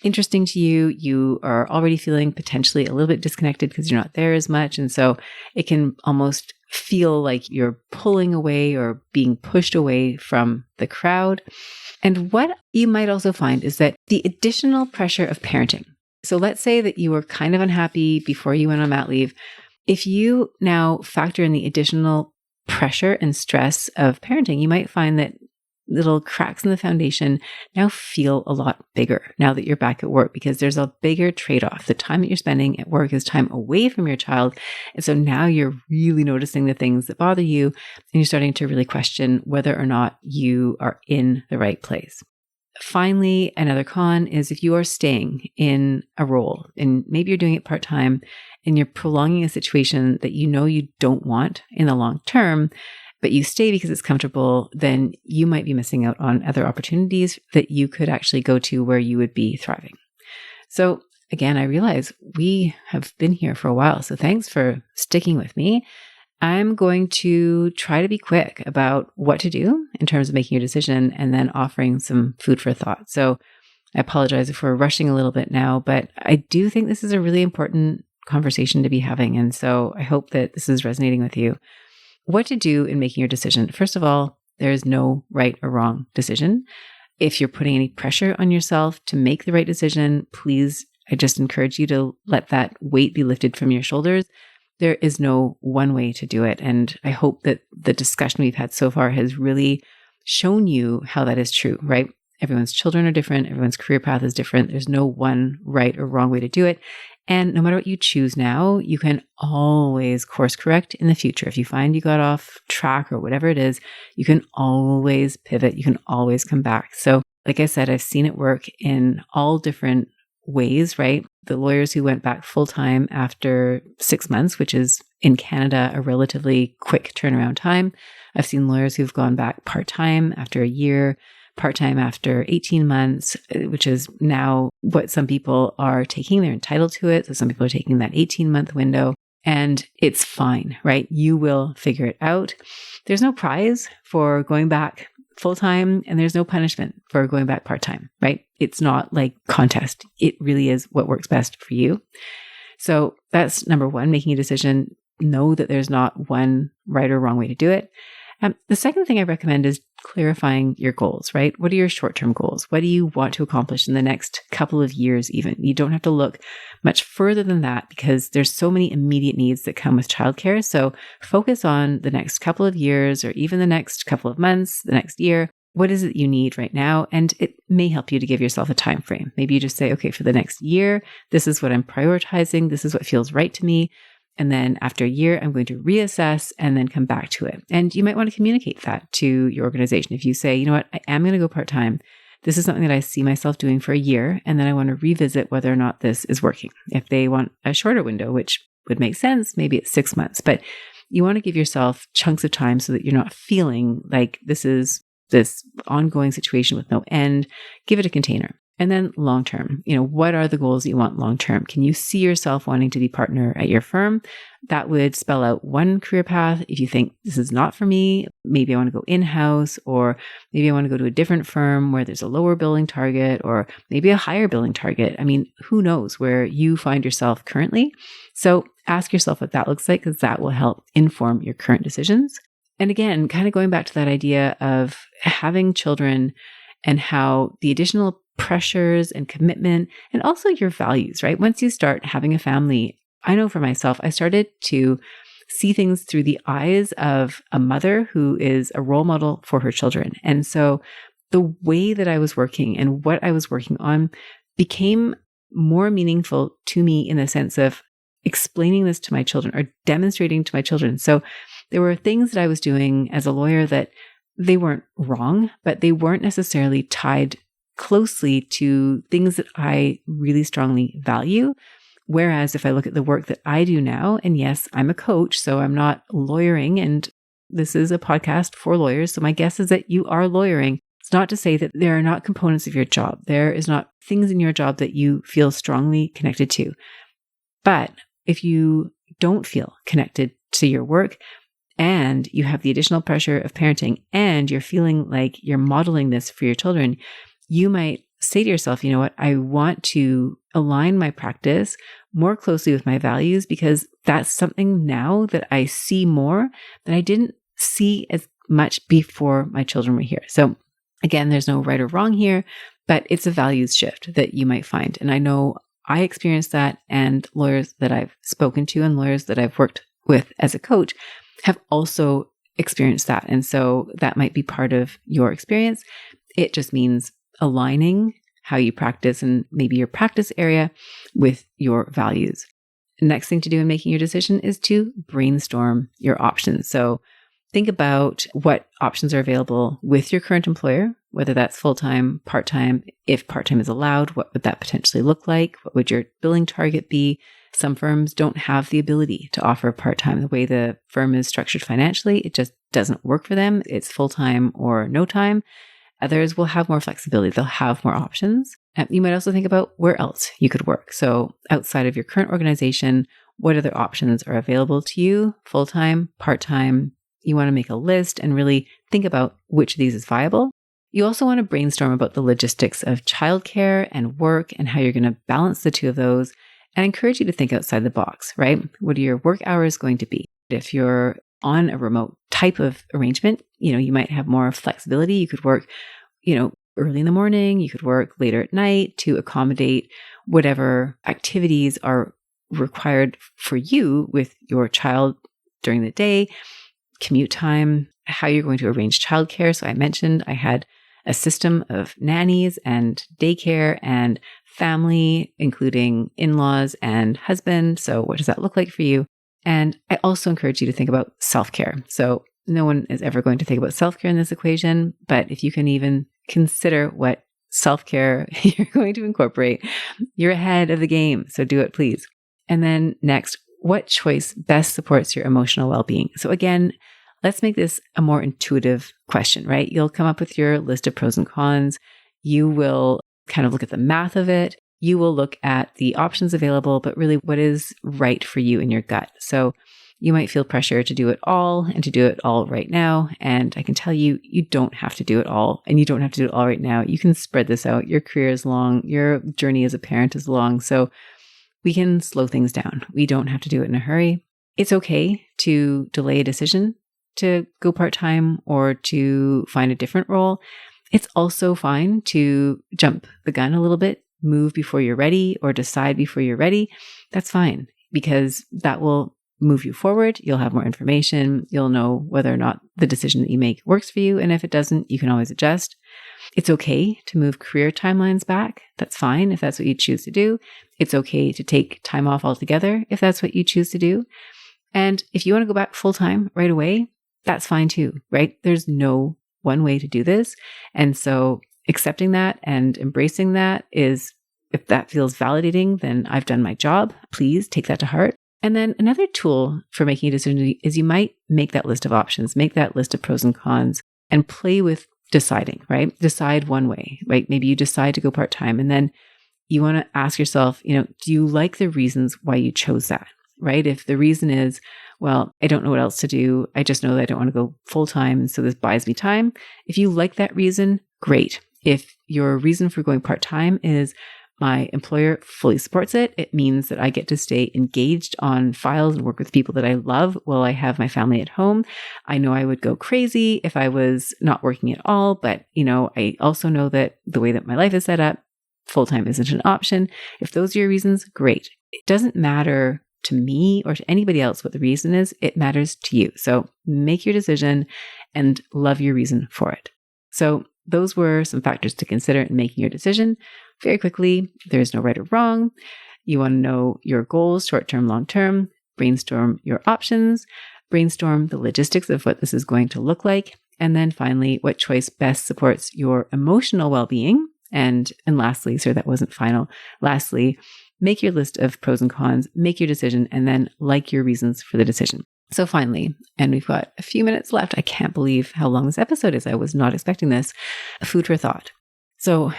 interesting to you. You are already feeling potentially a little bit disconnected because you're not there as much. And so it can almost feel like you're pulling away or being pushed away from the crowd. And what you might also find is that the additional pressure of parenting. So let's say that you were kind of unhappy before you went on mat leave. If you now factor in the additional pressure and stress of parenting, you might find that little cracks in the foundation now feel a lot bigger now that you're back at work because there's a bigger trade-off. The time that you're spending at work is time away from your child. And so now you're really noticing the things that bother you and you're starting to really question whether or not you are in the right place. Finally, another con is if you are staying in a role and maybe you're doing it part-time and you're prolonging a situation that you know you don't want in the long term, but you stay because it's comfortable, then you might be missing out on other opportunities that you could actually go to where you would be thriving. So again, I realize we have been here for a while, so thanks for sticking with me. I'm going to try to be quick about what to do in terms of making your decision and then offering some food for thought. So I apologize if we're rushing a little bit now, but I do think this is a really important conversation to be having. And so I hope that this is resonating with you. What to do in making your decision? First of all, there is no right or wrong decision. If you're putting any pressure on yourself to make the right decision, please, I just encourage you to let that weight be lifted from your shoulders. There is no one way to do it. And I hope that the discussion we've had so far has really shown you how that is true, right? Everyone's children are different. Everyone's career path is different. There's no one right or wrong way to do it. And no matter what you choose now, you can always course correct in the future. If you find you got off track or whatever it is, you can always pivot. You can always come back. So like I said, I've seen it work in all different ways, right? The lawyers who went back full-time after 6 months, which is in Canada, a relatively quick turnaround time. I've seen lawyers who've gone back part-time after a year, part-time after 18 months, which is now what some people are taking. They're entitled to it. So some people are taking that 18-month window, and it's fine, right? You will figure it out. There's no prize for going back full-time, and there's no punishment for going back part-time, right? It's not like contest. It really is what works best for you. So that's number one, making a decision. Know that there's not one right or wrong way to do it. The second thing I recommend is clarifying your goals, right? What are your short-term goals? What do you want to accomplish in the next couple of years even? You don't have to look much further than that because there's so many immediate needs that come with childcare. So focus on the next couple of years or even the next couple of months, the next year. What is it you need right now? And it may help you to give yourself a time frame. Maybe you just say, okay, for the next year, this is what I'm prioritizing. This is what feels right to me. And then after a year, I'm going to reassess and then come back to it. And you might want to communicate that to your organization. If you say, you know what, I am going to go part-time. This is something that I see myself doing for a year. And then I want to revisit whether or not this is working. If they want a shorter window, which would make sense, maybe it's 6 months, but you want to give yourself chunks of time so that you're not feeling like this is this ongoing situation with no end. Give it a container. And then long-term, what are the goals that you want long-term? Can you see yourself wanting to be partner at your firm? That would spell out one career path. If you think this is not for me, maybe I want to go in-house, or maybe I want to go to a different firm where there's a lower billing target or maybe a higher billing target. I mean, who knows where you find yourself currently? So ask yourself what that looks like, because that will help inform your current decisions. And again, kind of going back to that idea of having children and how the additional pressures and commitment and also your values, right? Once you start having a family, I know for myself, I started to see things through the eyes of a mother who is a role model for her children. And so the way that I was working and what I was working on became more meaningful to me in the sense of explaining this to my children or demonstrating to my children. So there were things that I was doing as a lawyer that they weren't wrong, but they weren't necessarily tied closely to things that I really strongly value. Whereas if I look at the work that I do now, and yes, I'm a coach, so I'm not lawyering, and this is a podcast for lawyers. So my guess is that you are lawyering. It's not to say that there are not components of your job. There is not things in your job that you feel strongly connected to. But if you don't feel connected to your work, and you have the additional pressure of parenting, and you're feeling like you're modeling this for your children, you might say to yourself, you know what, I want to align my practice more closely with my values because that's something now that I see more that I didn't see as much before my children were here. So again, there's no right or wrong here, but it's a values shift that you might find. And I know I experienced that, and lawyers that I've spoken to and lawyers that I've worked with as a coach have also experienced that. And so that might be part of your experience. It just means aligning how you practice and maybe your practice area with your values. Next thing to do in making your decision is to brainstorm your options. So think about what options are available with your current employer, whether that's full-time, part-time. If part-time is allowed, what would that potentially look like? What would your billing target be? Some firms don't have the ability to offer part-time. The way the firm is structured financially, it just doesn't work for them. It's full-time or no time. Others will have more flexibility. They'll have more options. You might also think about where else you could work. So outside of your current organization, what other options are available to you? Full-time, part-time. You want to make a list and really think about which of these is viable. You also want to brainstorm about the logistics of childcare and work and how you're going to balance the two of those. And I encourage you to think outside the box, right? What are your work hours going to be? If you're on a remote type of arrangement, you might have more flexibility. You could work, early in the morning, you could work later at night to accommodate whatever activities are required for you with your child during the day, commute time, how you're going to arrange childcare. So I mentioned I had a system of nannies and daycare and family, including in-laws and husband. So what does that look like for you? And I also encourage you to think about self-care. So no one is ever going to think about self-care in this equation, but if you can even consider what self-care you're going to incorporate, you're ahead of the game. So do it, please. And then next, what choice best supports your emotional well-being? So again, let's make this a more intuitive question, right? You'll come up with your list of pros and cons. You will kind of look at the math of it. You will look at the options available, but really what is right for you in your gut. So you might feel pressure to do it all and to do it all right now. And I can tell you, you don't have to do it all, and you don't have to do it all right now. You can spread this out. Your career is long. Your journey as a parent is long. So we can slow things down. We don't have to do it in a hurry. It's okay to delay a decision to go part-time or to find a different role. It's also fine to jump the gun a little bit, move before you're ready or decide before you're ready. That's fine, because that will move you forward. You'll have more information. You'll know whether or not the decision that you make works for you. And if it doesn't, you can always adjust. It's okay to move career timelines back. That's fine if that's what you choose to do. It's okay to take time off altogether if that's what you choose to do. And if you want to go back full-time right away, that's fine too, right? There's no one way to do this. And so accepting that and embracing that is, if that feels validating, then I've done my job. Please take that to heart. And then another tool for making a decision is you might make that list of options, make that list of pros and cons, and play with deciding, right? Decide one way, right? Maybe you decide to go part-time, and then you want to ask yourself, do you like the reasons why you chose that, right? If the reason is, well, I don't know what else to do. I just know that I don't want to go full-time, so this buys me time. If you like that reason, great. If your reason for going part-time is my employer fully supports it, it means that I get to stay engaged on files and work with people that I love while I have my family at home. I know I would go crazy if I was not working at all, but I also know that the way that my life is set up, full-time isn't an option. If those are your reasons, great. It doesn't matter to me or to anybody else what the reason is. It matters to you. So make your decision and love your reason for it. So those were some factors to consider in making your decision. Very quickly, there's no right or wrong. You want to know your goals, short-term, long-term, brainstorm your options, brainstorm the logistics of what this is going to look like. And then finally, what choice best supports your emotional well-being. And lastly, that wasn't final. Lastly, make your list of pros and cons, make your decision, and then like your reasons for the decision. So finally, and we've got a few minutes left. I can't believe how long this episode is. I was not expecting this. Food for thought. So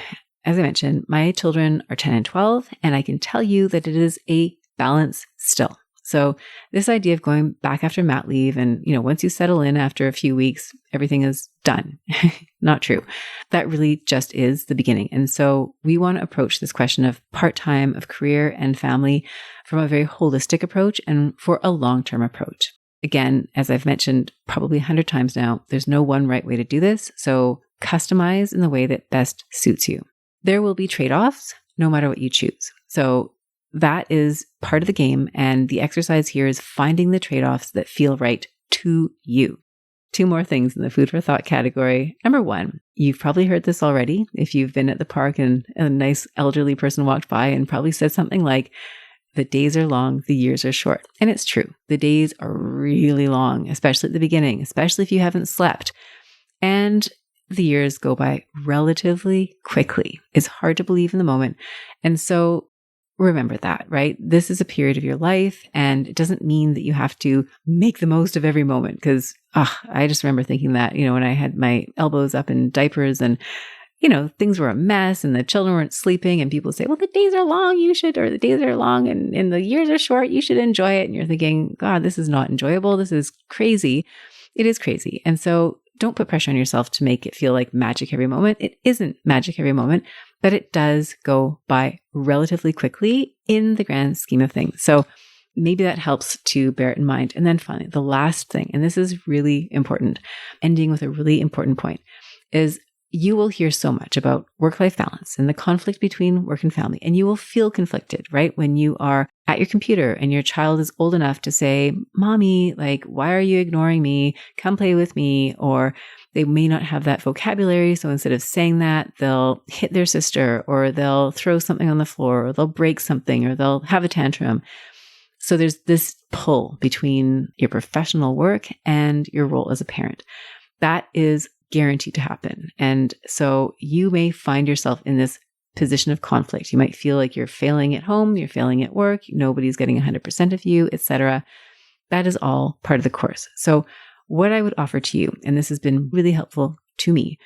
as I mentioned, my children are 10 and 12, and I can tell you that it is a balance still. So this idea of going back after mat leave and, once you settle in after a few weeks, everything is done. Not true. That really just is the beginning. And so we want to approach this question of part-time, of career and family from a very holistic approach and for a long-term approach. Again, as I've mentioned probably 100 times now, there's no one right way to do this. So customize in the way that best suits you. There will be trade-offs no matter what you choose. So that is part of the game. And the exercise here is finding the trade-offs that feel right to you. 2 more things in the food for thought category. Number 1, you've probably heard this already. If you've been at the park and a nice elderly person walked by and probably said something like, the days are long, the years are short. And it's true. The days are really long, especially at the beginning, especially if you haven't slept. And the years go by relatively quickly. It's hard to believe in the moment. And so remember that, right? This is a period of your life, and it doesn't mean that you have to make the most of every moment. Because I just remember thinking that, when I had my elbows up in diapers and, things were a mess and the children weren't sleeping, and people say, well, the days are long, or the days are long and the years are short, you should enjoy it. And you're thinking, God, this is not enjoyable. This is crazy. It is crazy. And so don't put pressure on yourself to make it feel like magic every moment. It isn't magic every moment, but it does go by relatively quickly in the grand scheme of things. So maybe that helps to bear it in mind. And then finally, the last thing, and this is really important, ending with a really important point, is you will hear so much about work-life balance and the conflict between work and family, and you will feel conflicted, right? When you are at your computer and your child is old enough to say, Mommy, like, why are you ignoring me? Come play with me. Or they may not have that vocabulary. So instead of saying that, they'll hit their sister, or they'll throw something on the floor, or they'll break something, or they'll have a tantrum. So there's this pull between your professional work and your role as a parent. That is guaranteed to happen. And so you may find yourself in this position of conflict. You might feel like you're failing at home, you're failing at work, nobody's getting 100% of you, etc. That is all part of the course. So what I would offer to you, and this has been really helpful to me,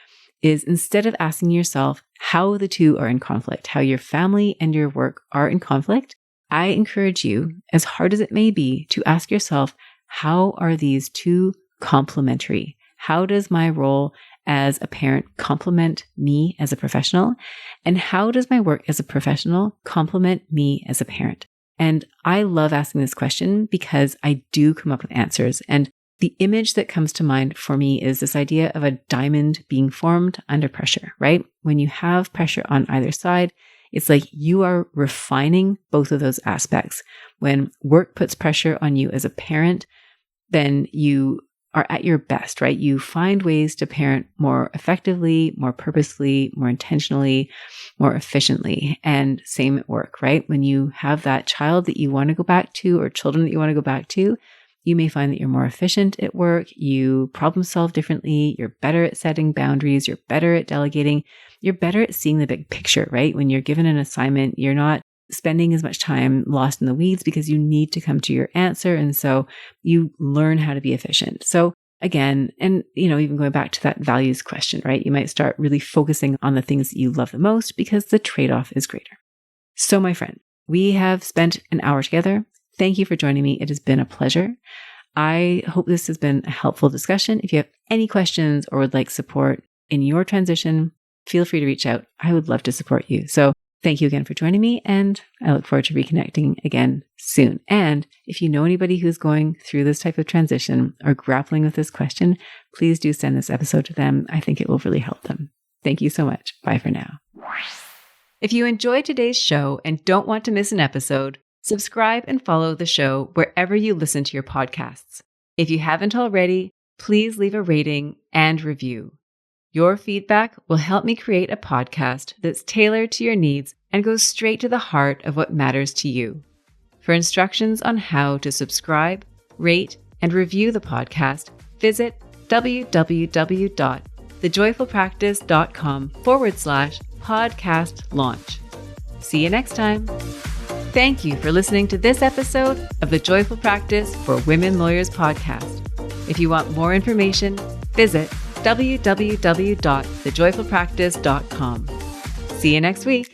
is instead of asking yourself how the two are in conflict, how your family and your work are in conflict, I encourage you, as hard as it may be, to ask yourself, how are these two complementary? How does my role as a parent complement me as a professional? And how does my work as a professional complement me as a parent? And I love asking this question because I do come up with answers. And the image that comes to mind for me is this idea of a diamond being formed under pressure, right? When you have pressure on either side, it's like you are refining both of those aspects. When work puts pressure on you as a parent, then you are at your best, right? You find ways to parent more effectively, more purposely, more intentionally, more efficiently. And same at work, right? When you have that child that you want to go back to, or children that you want to go back to, you may find that you're more efficient at work, you problem solve differently, you're better at setting boundaries, you're better at delegating, you're better at seeing the big picture, right? When you're given an assignment, you're not spending as much time lost in the weeds because you need to come to your answer. And so you learn how to be efficient. So again, and even going back to that values question, right? You might start really focusing on the things that you love the most because the trade-off is greater. So my friend, we have spent an hour together. Thank you for joining me. It has been a pleasure. I hope this has been a helpful discussion. If you have any questions or would like support in your transition, feel free to reach out. I would love to support you. So thank you again for joining me, and I look forward to reconnecting again soon. And if you know anybody who's going through this type of transition or grappling with this question, please do send this episode to them. I think it will really help them. Thank you so much. Bye for now. If you enjoyed today's show and don't want to miss an episode, subscribe and follow the show wherever you listen to your podcasts. If you haven't already, please leave a rating and review. Your feedback will help me create a podcast that's tailored to your needs and goes straight to the heart of what matters to you. For instructions on how to subscribe, rate, and review the podcast, visit www.thejoyfulpractice.com/podcast launch. See you next time. Thank you for listening to this episode of the Joyful Practice for Women Lawyers podcast. If you want more information, visit www.thejoyfulpractice.com. See you next week.